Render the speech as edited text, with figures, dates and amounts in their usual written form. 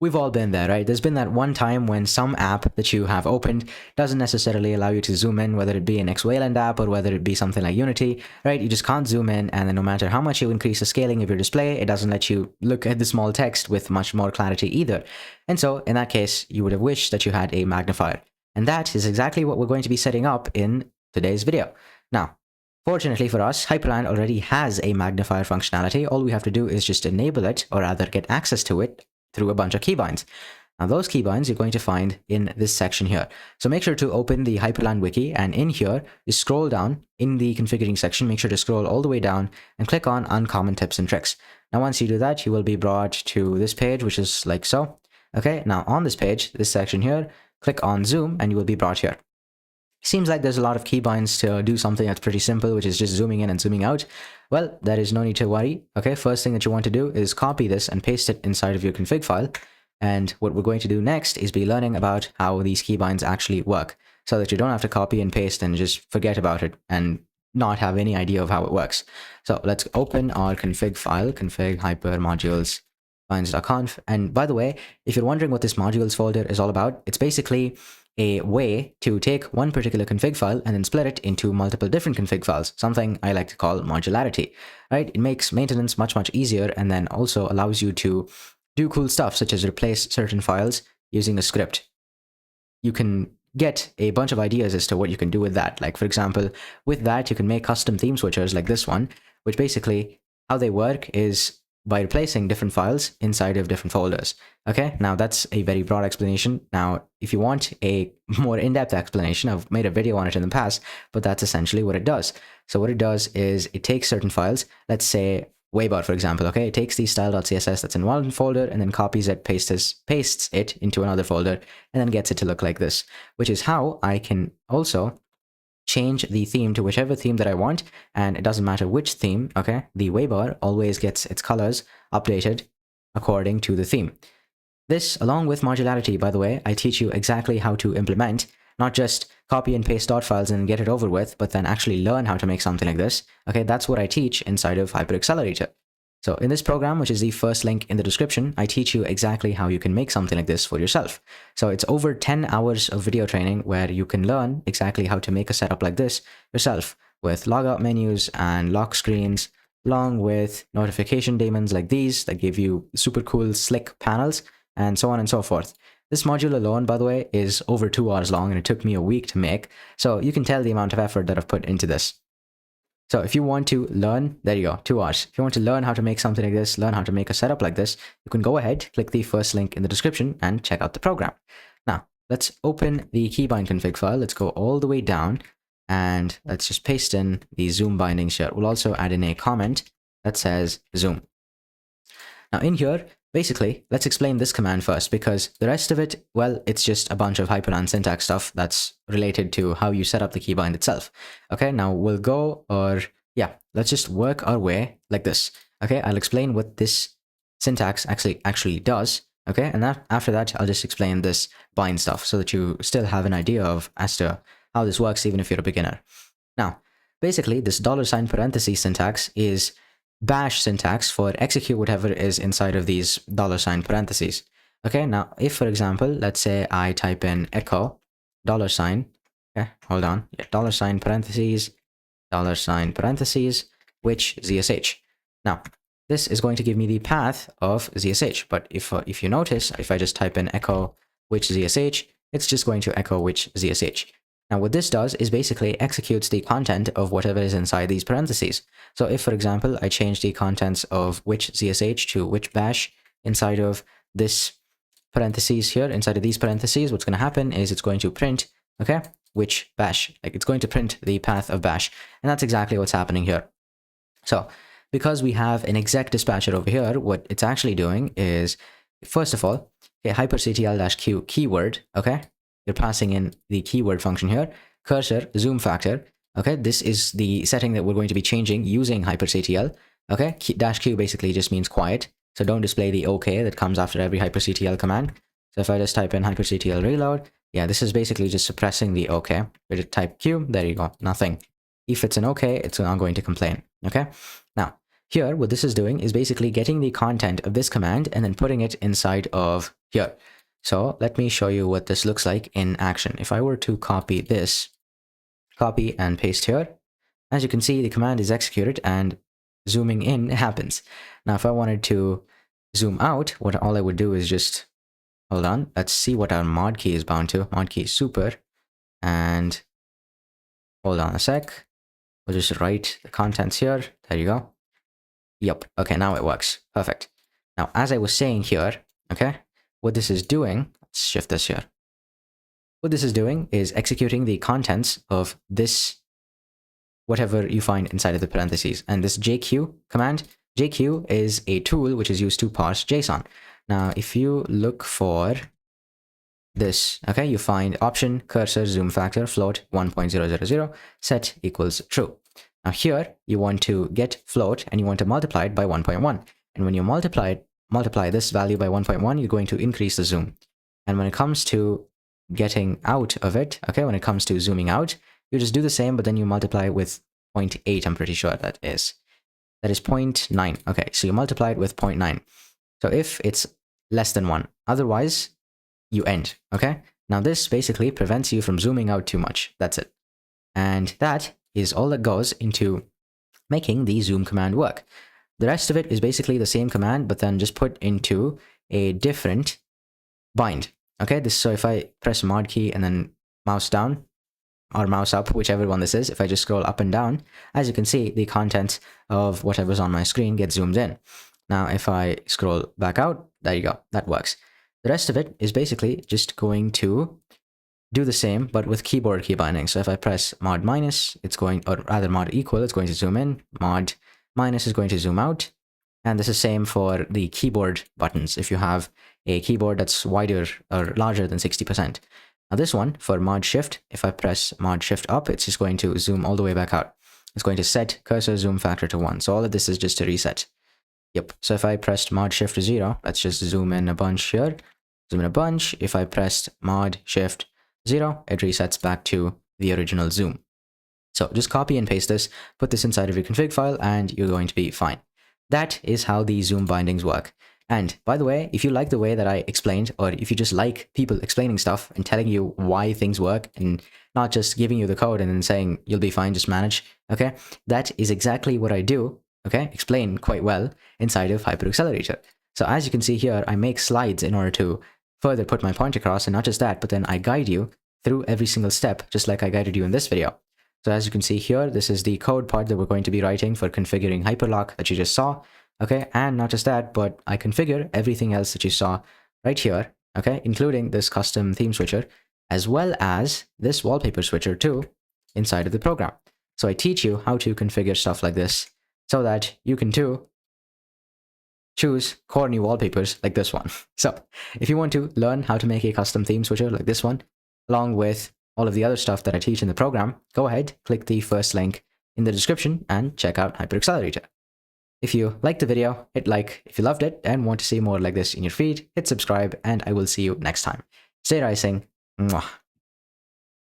We've all been there, right? There's been that one time when some app that you have opened doesn't necessarily allow you to zoom in, whether it be an wayland app or whether it be something like Unity, right? You just can't zoom in, and then no matter how much you increase the scaling of your display, it doesn't let you look at the small text with much more clarity either. And so in that case, you would have wished that you had a magnifier. And that is exactly what we're going to be setting up in today's video. Now, fortunately for us, Hyprland already has a magnifier functionality. All we have to do is just enable it, or rather get access to it, through a bunch of keybinds. Now those keybinds you're going to find in this section here. So make sure to open the Hyprland wiki, and in here, just scroll down in the configuring section. Make sure to scroll all the way down and click on uncommon tips and tricks. Now once you do that, you will be brought to this page, which is like so. Okay, now on this page, this section here, click on zoom and you will be brought here. Seems like there's a lot of keybinds to do something that's pretty simple, which is just zooming in and zooming out. Well, there is no need to worry. Okay, first thing that you want to do is copy this and paste it inside of your config file. And what we're going to do next is be learning about how these keybinds actually work, so that you don't have to copy and paste and just forget about it and not have any idea of how it works. So let's open our config file, config hyper modules binds.conf. And by the way, if you're wondering what this modules folder is all about, it's basically a way to take one particular config file and then split it into multiple different config files, something I like to call modularity, right? It makes maintenance much easier, and then also allows you to do cool stuff such as replace certain files using a script. You can get a bunch of ideas as to what you can do with that. Like for example, with that you can make custom theme switchers like this one, which basically how they work is by replacing different files inside of different folders. Okay, now that's a very broad explanation. Now, if you want a more in-depth explanation, I've made a video on it in the past, but that's essentially what it does. So what it does is it takes certain files, let's say Waybar, for example, okay? It takes the style.css that's in one folder and then copies it, pastes it into another folder, and then gets it to look like this, which is how I can also change the theme to whichever theme that I want, and it doesn't matter which theme, okay? The waybar always gets its colors updated according to the theme. This, along with modularity, by the way, I teach you exactly how to implement, not just copy and paste dot files and get it over with, but then actually learn how to make something like this. Okay, that's what I teach inside of Hypr Accelerator. So in this program, which is the first link in the description, I teach you exactly how you can make something like this for yourself. So it's over 10 hours of video training where you can learn exactly how to make a setup like this yourself, with logout menus and lock screens, along with notification daemons like these that give you super cool slick panels, and so on and so forth. This module alone, by the way, is over 2 hours long, and it took me a week to make, so you can tell the amount of effort that I've put into this. So if you want to learn, there you go, 2 hours. If you want to learn how to make something like this, learn how to make a setup like this, you can go ahead, click the first link in the description and check out the program. Now, let's open the keybind config file. Let's go all the way down and let's just paste in the zoom bindings here. We'll also add in a comment that says zoom. Now in here, basically, let's explain this command first, because the rest of it, well, it's just a bunch of Hyprland syntax stuff that's related to how you set up the keybind itself. Okay, now we'll go, let's just work our way like this. Okay, I'll explain what this syntax actually does. Okay, and after that, I'll just explain this bind stuff so that you still have an idea of as to how this works, even if you're a beginner. Now, basically, this $ parentheses syntax is bash syntax for execute whatever is inside of these $ parentheses. Okay, now if for example, let's say I type in echo $, okay, hold on, $ parentheses, $, which ZSH. Now, this is going to give me the path of ZSH, but if you notice, if I just type in echo which ZSH, it's just going to echo which ZSH. Now what this does is basically executes the content of whatever is inside these parentheses. So if, for example, I change the contents of which ZSH to which bash inside of this parentheses here, inside of these parentheses, what's going to happen is it's going to print, okay, which bash, like it's going to print the path of bash. And that's exactly what's happening here. So because we have an exec dispatcher over here, what it's actually doing is, first of all, okay, hyperctl-q keyword, okay, you're passing in the keyword function here, cursor, zoom factor. Okay, this is the setting that we're going to be changing using hyperctl. Okay, -q basically just means quiet, so don't display the OK that comes after every hyperctl command. So if I just type in hyperctl reload, yeah, this is basically just suppressing the OK. We just type q, there you go, nothing. If it's an OK, it's not going to complain. Okay, now here what this is doing is basically getting the content of this command and then putting it inside of here. So let me show you what this looks like in action. If I were to copy this, copy and paste here, as you can see, the command is executed and zooming in happens. Now, if I wanted to zoom out, all I would do is just, hold on, let's see what our mod key is bound to. Mod key is super, and hold on a sec. We'll just write the contents here. There you go. Yep. Okay, now it works. Perfect. Now, as I was saying here, okay, what this is doing, let's shift this here. What this is doing is executing the contents of this, whatever you find inside of the parentheses. And this JQ command, JQ is a tool which is used to parse JSON. Now, if you look for this, okay, you find option, cursor, zoom factor, float 1.000, set equals true. Now here, you want to get float and you want to multiply it by 1.1. And when you multiply this value by 1.1, you're going to increase the zoom. And when it comes to getting out of it, okay, when it comes to zooming out, you just do the same, but then you multiply with 0.8, I'm pretty sure that is. That is 0.9. Okay, so you multiply it with 0.9. So if it's less than 1, otherwise you end, okay? Now this basically prevents you from zooming out too much. That's it. And that is all that goes into making the zoom command work. The rest of it is basically the same command, but then just put into a different bind. Okay, so if I press mod key and then mouse down or mouse up, whichever one this is, if I just scroll up and down, as you can see, the contents of whatever's on my screen get zoomed in. Now, if I scroll back out, there you go, that works. The rest of it is basically just going to do the same, but with keyboard key binding. So if I press mod minus, it's going, or rather mod equal, it's going to zoom in, mod minus is going to zoom out. And this is same for the keyboard buttons if you have a keyboard that's wider or larger than 60%. Now this one, for mod shift, if I press mod shift up, it's just going to zoom all the way back out. It's going to set cursor zoom factor to 1. So all of this is just a reset. Yep. So if I pressed mod shift to 0, let's just zoom in a bunch here. Zoom in a bunch. If I pressed mod shift 0, it resets back to the original zoom. So just copy and paste this, put this inside of your config file, and you're going to be fine. That is how the zoom bindings work. And by the way, if you like the way that I explained, or if you just like people explaining stuff and telling you why things work and not just giving you the code and then saying you'll be fine, just manage, okay? That is exactly what I do, okay? Explain quite well inside of Hypr Accelerator. So as you can see here, I make slides in order to further put my point across, and not just that, but then I guide you through every single step, just like I guided you in this video. So as you can see here, this is the code part that we're going to be writing for configuring Hyperlock that you just saw, okay? And not just that, but I configure everything else that you saw right here, okay? Including this custom theme switcher, as well as this wallpaper switcher too, inside of the program. So I teach you how to configure stuff like this so that you can too choose corny wallpapers like this one. So if you want to learn how to make a custom theme switcher like this one, along with all of the other stuff that I teach in the program, go ahead, click the first link in the description and check out Hypr Accelerator. If you liked the video, hit like. If you loved it and want to see more like this in your feed, hit subscribe, and I will see you next time. Stay rising. Mwah.